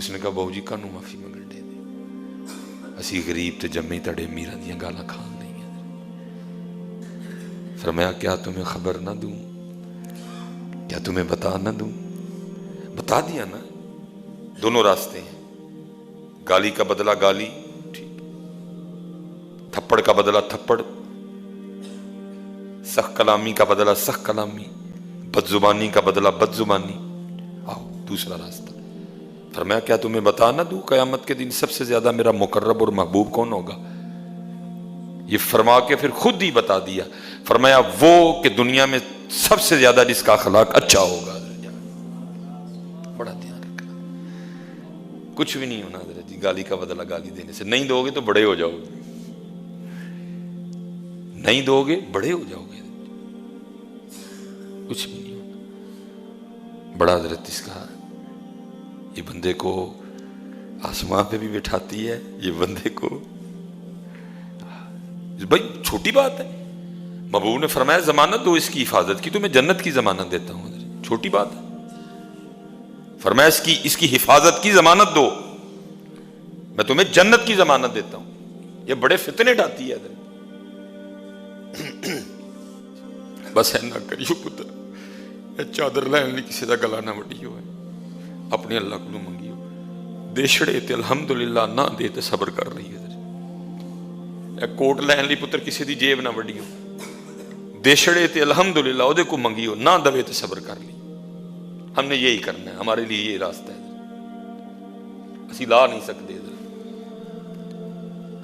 اس نے کہا بہو جی کانوں معافی منگن دے اسی غریب تے جمے تڑے میرا دیاں گالاں کھان نہیں ہیں۔ فرمایا کیا تمہیں خبر نہ دوں، کیا تمہیں بتا نہ دوں؟ بتا دیا نا، دونوں راستے ہیں، گالی کا بدلہ گالی، ٹھیک، تھپڑ کا بدلہ تھپڑ، سخت کلامی کا بدلہ سخت کلامی، بد زبانی کا بدلہ بد زبانی، آؤ دوسرا راستہ۔ فرمایا کیا تمہیں بتا نہ دوں قیامت کے دن سب سے زیادہ میرا مقرب اور محبوب کون ہوگا؟ یہ فرما کے پھر خود ہی بتا دیا، فرمایا وہ کہ دنیا میں سب سے زیادہ جس کا اخلاق اچھا ہوگا۔ بڑا دھیان رکھنا، کچھ بھی نہیں ہونا حضرت جی گالی کا بدلہ گالی دینے سے، نہیں دو گے تو بڑے ہو جاؤ گے، نہیں دو گے بڑے ہو جاؤ گے، کچھ بھی نہیں ہونا۔ بڑا حضرت اس کا یہ بندے کو آسمان پہ بھی بٹھاتی ہے، یہ بندے کو بھائی چھوٹی بات ہے۔ محبوب نے فرمایا ضمانت دو اس کی حفاظت کی، تو میں جنت کی ضمانت دیتا ہوں، چھوٹی بات ہے۔ فرمایا اس کی حفاظت کی ضمانت دو، میں تمہیں جنت کی ضمانت دیتا ہوں۔ یہ بڑے فتنے ڈاتی ہے حضرت، بس ہے نہ کریو پتر چادر لین لی کسی دا گلا نہ وڈیو ہے، اپنے اللہ کو منگیو، دے چھڑے تے الحمدللہ، نہ دے تے صبر کر رہی ہے۔ کوٹ لین لی پتر کسی دی جیب نہ وڈیو، دے چھڑے تے الحمدللہ او دے کو منگیو، نہ دوے تے صبر کر لی۔ ہم نے یہی کرنا ہے، ہمارے لیے یہ راستہ ہے۔ اسی لا نہیں سکتے ادھر،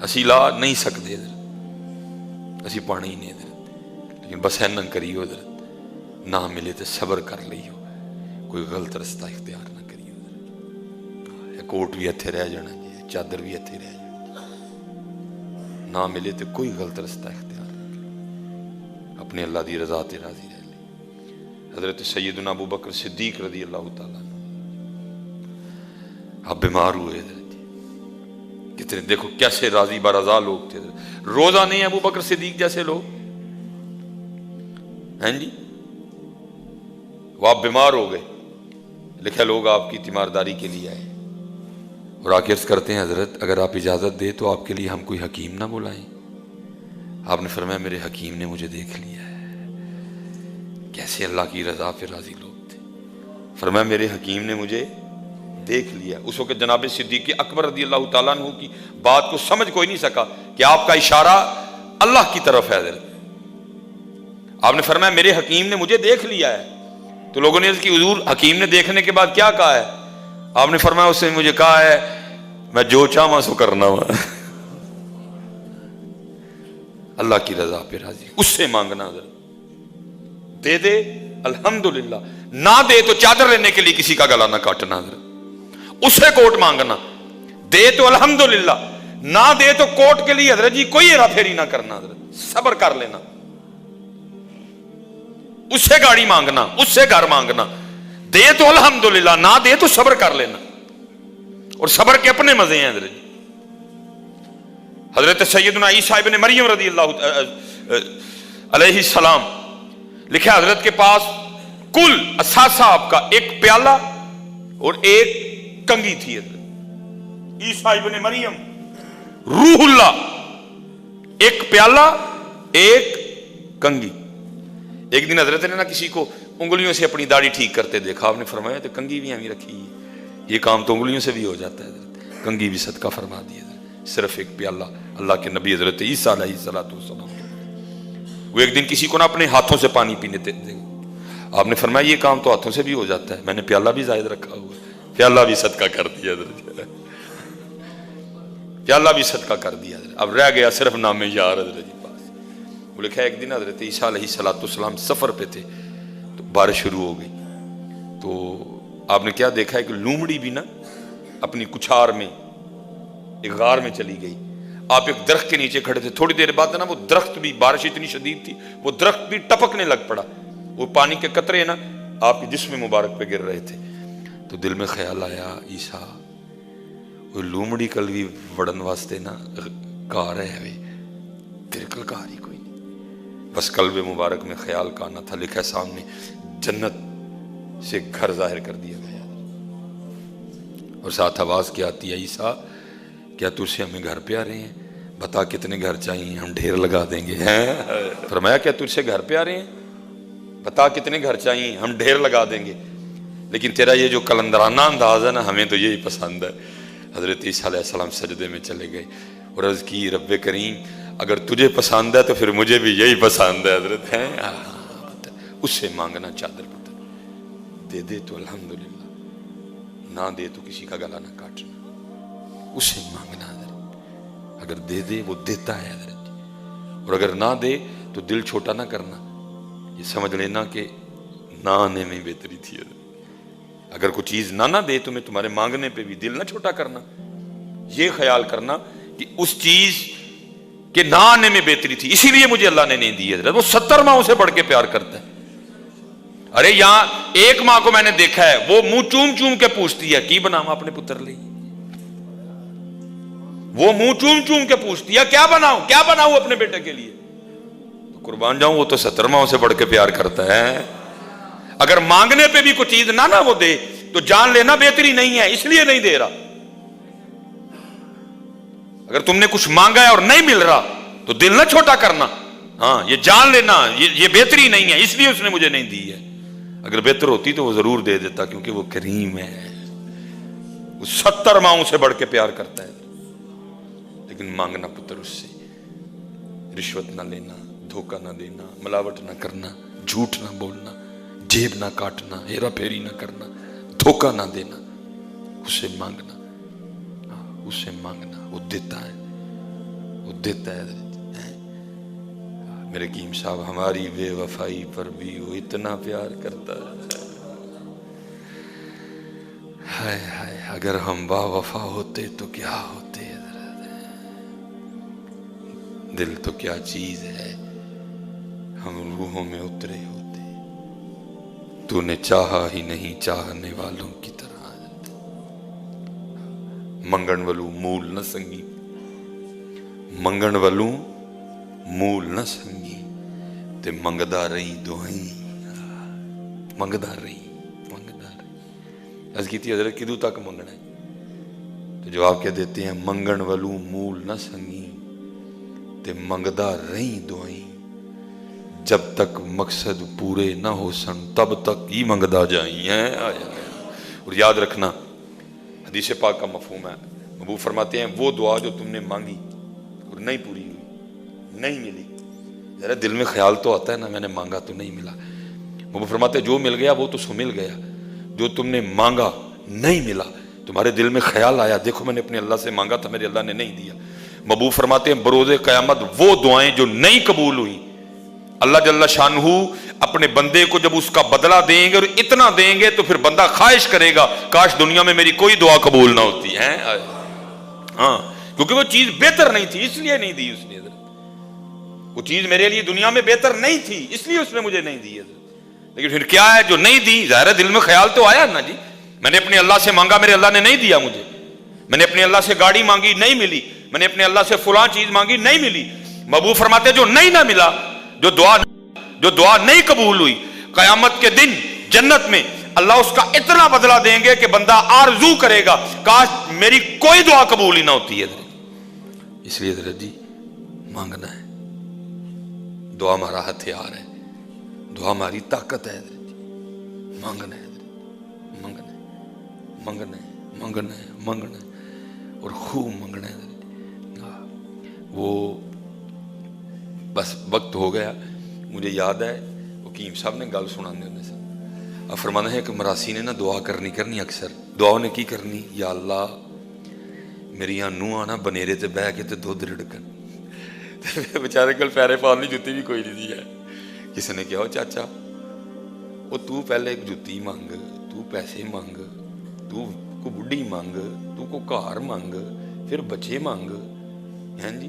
اسی لا نہیں سکتے ادھر، اسی پانی ہی نہیں ادھر، لیکن بس ہے نہ کریو ادھر، نہ ملے تو صبر کر لیو، کوئی غلط رستہ اختیار نہ کریو ادھر۔ کوٹ بھی اتھے رہ جانا جی، چادر بھی اتھے رہ جانا، نہ ملے تو کوئی غلط رستہ اختیار نہ کرو، اپنے اللہ دی رضا تے راضی رہ لے۔ حضرت سیدنا ابو بکر صدیق رضی اللہ تعالیٰ آپ بیمار ہوئے حضرت، کتنے دیکھو کیسے راضی برضا لوگ تھے، روزہ نہیں ابو بکر صدیق جیسے لوگ ہیں جی، وہ آپ بیمار ہو گئے، لکھا لوگ آپ کی تیمارداری کے لیے آئے اور آ کے عرض کرتے ہیں حضرت اگر آپ اجازت دے تو آپ کے لیے ہم کوئی حکیم نہ بلائیں؟ آپ نے فرمایا میرے حکیم نے مجھے دیکھ لیا ہے۔ کیسے اللہ کی رضا پہ راضی لوگ تھے، فرمایا میرے حکیم نے مجھے دیکھ لیا۔ اس وقت جناب صدیق اکبر رضی اللہ تعالیٰ عنہ کی بات کو سمجھ کوئی نہیں سکا کہ آپ کا اشارہ اللہ کی طرف ہے حضرت۔ آپ نے فرمایا میرے حکیم نے مجھے دیکھ لیا ہے، تو لوگوں نے عرض کی حضور حکیم نے دیکھنے کے بعد کیا کہا ہے؟ آپ نے فرمایا اس نے مجھے کہا ہے میں جو چاہواں سو کرنا ہوا، اللہ کی رضا پہ راضی، اس سے مانگنا حضرت، دے دے الحمدللہ، نہ دے تو چادر لینے کے لیے کسی کا گلا نہ کاٹنا حضرت، اسے کوٹ مانگنا، دے تو الحمدللہ، نہ دے تو کوٹ کے لیے حضرت جی کوئی ہیرا پھیری نہ کرنا حضرت، صبر کر لینا، اس سے گاڑی مانگنا، اس سے گھر مانگنا، دے تو الحمدللہ، نہ دے تو صبر کر لینا، اور صبر کے اپنے مزے ہیں حضرت۔ حضرت سیدنا عیسیٰ ابن مریم رضی اللہ علیہ السلام لکھا حضرت کے پاس کل اثاثہ آپ کا ایک پیالہ اور ایک کنگھی تھی حضرت۔ عیسیٰ ابن مریم روح اللہ، ایک پیالہ ایک کنگھی۔ ایک دن حضرت نے نا کسی کو انگلیوں سے اپنی داڑھی ٹھیک کرتے دیکھا، آپ نے فرمایا تو کنگھی بھی ہمیں رکھی ہے، یہ کام تو انگلیوں سے بھی ہو جاتا ہے حضرت، کنگھی بھی صدقہ فرما دی حضرت، صرف ایک پیالہ اللہ کے نبی حضرت عیسیٰ علیہ السلام، وہ ایک دن کسی کو نا اپنے ہاتھوں سے پانی پینے دے، آپ نے فرمایا یہ کام تو ہاتھوں سے بھی ہو جاتا ہے، میں نے پیالہ بھی زائد رکھا ہوا ہے، پیالہ بھی صدقہ کر دیا حضرت، پیالہ بھی صدقہ کر دیا حضرت، اب رہ گیا صرف نام یار حضرت جی پاس۔ وہ لکھا ہے ایک دن حضرت عیسیٰ علیہ السلام سفر پہ تھے، تو بارش شروع ہو گئی، تو آپ نے کیا دیکھا ہے کہ لومڑی بھی نا اپنی کچھار میں ایک غار میں چلی گئی، آپ ایک درخت کے نیچے کھڑے تھے، تھوڑی دیر بعد نا وہ درخت بھی، بارش اتنی شدید تھی وہ درخت بھی ٹپکنے لگ پڑا، وہ پانی کے قطرے نا آپ کے جسم مبارک پہ گر رہے تھے، تو دل میں خیال آیا عیسیٰ وہ لومڑی کل بھی وڑن واسطے نا کار ہے، تیرے کل کار ہی کوئی نہیں، بس قلب مبارک میں خیال کا آنا تھا، لکھا ہے سامنے جنت سے گھر ظاہر کر دیا گیا، اور ساتھ آواز کیا آتی ہے، عیسیٰ کیا تجھ سے ہمیں گھر پیارے ہیں؟ بتا کتنے گھر چاہیے، ہم ڈھیر لگا دیں گے۔ فرمایا کیا تجھ سے گھر پیارے ہیں؟ بتا کتنے گھر چاہیے، ہم ڈھیر لگا دیں گے۔ لیکن تیرا یہ جو کلندرانہ انداز ہے نا، ہمیں تو یہی پسند ہے۔ حضرت عیسیٰ علیہ السلام سجدے میں چلے گئے اور عرض کی، رب کریم اگر تجھے پسند ہے تو پھر مجھے بھی یہی پسند ہے حضرت ہے۔ اس سے مانگنا چادر پتر، دے دے تو الحمدللہ، نہ دے تو کسی کا گلا نہ کاٹنا۔ اس سے مانگنا حضرت، اگر دے دے وہ دیتا ہے حضرت، اور اگر نہ دے تو دل چھوٹا نہ کرنا، یہ سمجھ لینا کہ نہ آنے میں بہتری تھی حضرت۔ اگر کوئی چیز نہ دے تمہیں، تمہارے مانگنے پہ بھی دل نہ چھوٹا کرنا، یہ خیال کرنا کہ اس چیز کے نہ آنے میں بہتری تھی، اسی لیے مجھے اللہ نے نہیں دی حضرت۔ وہ 70 ماں سے بڑھ کے پیار کرتا ہے۔ ارے یہاں ایک ماں کو میں نے دیکھا ہے، وہ منہ چوم چوم کے پوچھتی ہے کی بناؤں اپنے پتر لئی، وہ منہ چوم چوم کے پوچھتی ہے کیا بناؤں اپنے بیٹے کے لیے۔ تو قربان جاؤں، وہ تو 70 ماں سے بڑھ کے پیار کرتا ہے۔ اگر مانگنے پہ بھی کوئی چیز نہ وہ دے تو جان لینا بہتری نہیں ہے، اس لیے نہیں دے رہا۔ اگر تم نے کچھ مانگا ہے اور نہیں مل رہا تو دل نہ چھوٹا کرنا، ہاں یہ جان لینا یہ بہتری نہیں ہے، اس لیے اس نے مجھے نہیں دی ہے۔ اگر بہتر ہوتی تو وہ ضرور دے دیتا، کیونکہ وہ کریم ہے، وہ 70 ماؤں سے بڑھ کے پیار کرتا ہے۔ لیکن مانگنا پتر اس سے، رشوت نہ لینا، دھوکہ نہ دینا، ملاوٹ نہ کرنا، جھوٹ نہ بولنا، جیب نہ کاٹنا، ہیرا پھیری نہ کرنا، دھوکہ نہ دینا، اس سے مانگنا، اس سے مانگنا، وہ دیتا ہے، وہ دیتا ہے۔ میرے قیم صاحب ہماری بے وفائی پر بھی وہ اتنا پیار کرتا ہے، ہائے ہائے اگر ہم با وفا ہوتے تو کیا ہوتے، دل تو کیا چیز ہے، ہم روحوں میں اترے ہوتے، تو نے چاہا ہی نہیں چاہنے والوں کی طرح۔ منگن ولو مول نہ سنگی، منگن ولو مول نہ سنگی تے منگدا رہی دعائیں، منگدا رہی۔ عرض کی تھی حضرت کدوں تک منگنا ہے؟ تو جواب کیا دیتے ہیں، منگن ولو مول نہ سنگی تے منگدا رہی دعائیں، جب تک مقصد پورے نہ ہو سن تب تک ہی منگدا جائیں ہیں۔ اور یاد رکھنا حدیث پاک کا مفہوم ہے، محبوب فرماتے ہیں وہ دعا جو تم نے مانگی اور نہیں پوری ہوئی، نہیں ملی، ذرا دل میں خیال تو آتا ہے نا میں نے مانگا تو نہیں ملا، محبوب فرماتے ہیں جو مل گیا وہ تو سو مل گیا، جو تم نے مانگا نہیں ملا، تمہارے دل میں خیال آیا دیکھو میں نے اپنے اللہ سے مانگا تھا میرے اللہ نے نہیں دیا، محبوب فرماتے ہیں بروز قیامت وہ دعائیں جو نہیں قبول ہوئی، اللہ جل شانہ اپنے بندے کو جب اس کا بدلہ دیں گے اور اتنا دیں گے تو پھر بندہ خواہش کرے گا کاش دنیا میں میری کوئی دعا قبول نہ ہوتی ہے، ہاں کیونکہ وہ چیز بہتر نہیں تھی اس لیے نہیں دی اس نے، وہ چیز میرے لیے دنیا میں بہتر نہیں تھی اس لیے اس نے مجھے نہیں دی، لیکن پھر کیا ہے جو نہیں دی، ظاہر دل میں خیال تو آیا نا جی، میں نے اپنے اللہ سے مانگا میرے اللہ نے نہیں دیا مجھے، میں نے اپنے اللہ سے گاڑی مانگی نہیں ملی، میں نے اپنے اللہ سے فلاں چیز مانگی نہیں ملی، محبوب فرماتے جو نہیں نہ ملا، جو دعا نہیں قبول ہوئی، قیامت کے دن جنت میں اللہ اس کا اتنا بدلہ دیں گے کہ بندہ آرزو کرے گا کاش میری کوئی دعا قبول ہی نہ ہوتی ہے۔ اس لیے حضرت جی مانگنا ہے، دعا ہمارا ہتھیار ہے، دعا ہماری طاقت ہے حضرت جی، مانگنا ہے حضرت، منگنا ہے، منگنا ہے، منگنا ہے، منگنا ہے اور خوب منگنا ہے حضرت جی۔ وہ بس وقت ہو گیا، مجھے یاد ہے حکیم صاحب نے گل سنانے ہونے سے اب فرمانا ہے کہ مراسی نے نا دعا کرنی اکثر دعا نے کی کرنی، یا اللہ میری نوہاں نا بنیرے تے بہ کے تے دودھ رڑکن، بیچارے کل پیرے پاؤں جوتی بھی کوئی نہیں دی ہے، کسی نے کہا چاچا وہ تو پہلے ایک جوتی مانگ، تو پیسے مانگ، تو کو بڑھی مانگ، تو کو کار مانگ، پھر بچے مانگ، ہیں جی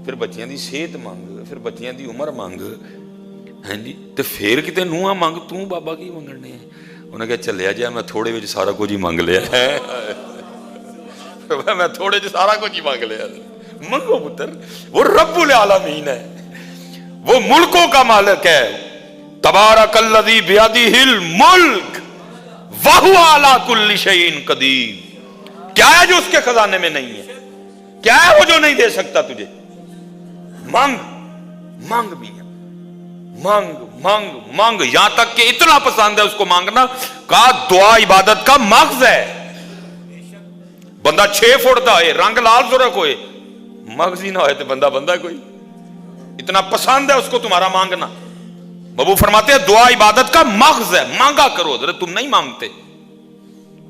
پھر بچیاں دی صحت مانگ، پھر بچیاں دی عمر مانگ، ہیں جی تے پھر کتے نوہاں مانگ، تو بابا کی منگنے ہیں؟ انہوں نے کہا چلیا جائے میں تھوڑے وچ سارا کچھ ہی مانگ لیا ہے، میں تھوڑے وچ سارا کچھ ہی مانگ لیا۔ منگو پتر، وہ رب العالمین ہے، وہ ملکوں کا مالک ہے، تبارک الذی بیدہ الملک وہو علی کل شیء قدیر، کیا ہے جو اس کے خزانے میں نہیں ہے؟ کیا ہے وہ جو نہیں دے سکتا تجھے؟ مانگ مانگ میاں، مانگ مانگ مانگ، یہاں تک کہ اتنا پسند ہے اس کو مانگنا کہ دعا عبادت کا مغز ہے۔ بندہ 6 فٹ دا ہے، رنگ لال سرخ ہوئے، مغز ہی نہ ہوئے تو بندہ بندہ کوئی، اتنا پسند ہے اس کو تمہارا مانگنا۔ بابو فرماتے ہیں دعا عبادت کا مغز ہے، مانگا کرو۔ حضرت تم نہیں مانگتے،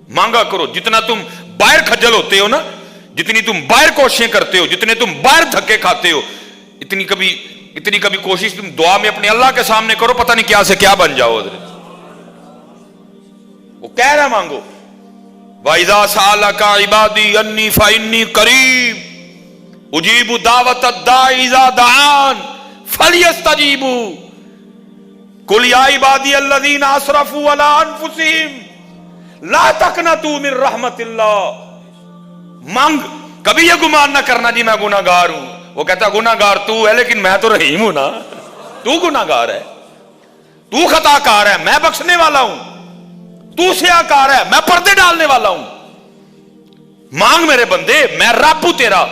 مانگا کرو۔ جتنا تم باہر کھجل ہوتے ہو نا، جتنی تم باہر کوششیں کرتے ہو، جتنے تم باہر دھکے کھاتے ہو، اتنی کبھی کوشش تم دعا میں اپنے اللہ کے سامنے کرو، پتہ نہیں کیا سے کیا بن جاؤ۔ حضرت وہ کہہ رہا مانگو، وَإِذَا سَأَلَكَ عِبَادِي أَنِّي فَإِنِّي قَرِيبٌ أُجِيبُ دَعْوَةَ الدَّاعِ إِذَا دَعَانِ فَلْيَسْتَجِيبُوا قُلْ يَا عِبَادِيَ الَّذِينَ أَسْرَفُوا عَلَىٰ أَنفُسِهِمْ لَا تَقْنَطُوا مِن رَحْمَتِ اللَّهِ۔ مانگ، کبھی یہ گمان نہ کرنا جی میں گناہ گار ہوں۔ وہ کہتا گناہ گار تو ہے، لیکن میں تو رحیم ہوں نا۔ تو گناہ گار ہے، تو خطا کار ہے، میں بخشنے والا ہوں۔ تو سیاہ کار ہے، میں پردے ڈالنے والا ہوں۔ مانگ میرے بندے، میں رب ہوں تیرا۔